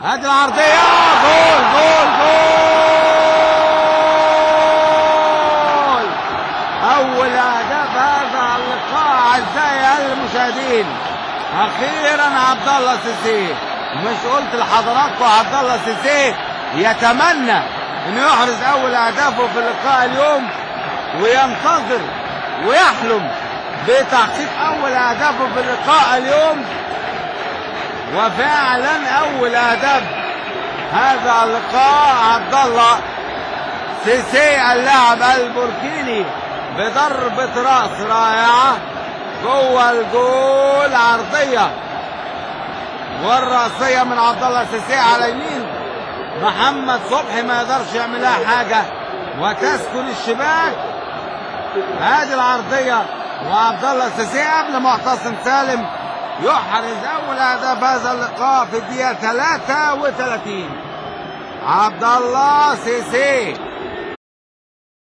ادي العرضية، جول جول جول. اول اهداف هذا اللقاء اعزائي المشاهدين. اخيرا عبد الله سيسي، مش قلت لحضراتكم عبد الله سيسي يتمنى انه يحرز اول اهدافه في اللقاء اليوم وينتظر ويحلم بتحقيق اول اهدافه في اللقاء اليوم. وفعلا اول اهداف هذا اللقاء عبد الله سيسي اللاعب البوركيني بضربة راس رائعة جوه الجول، عرضية والراسية من عبد الله سيسي على يمين محمد صبحي، ما يقدرش يعمل لها حاجة وتسكن الشباك. هذه العرضية وعبد الله سيسي قبل معتصم سالم يحرز اول اهداف هذا اللقاء في الدقيقة 33. عبد الله سيسي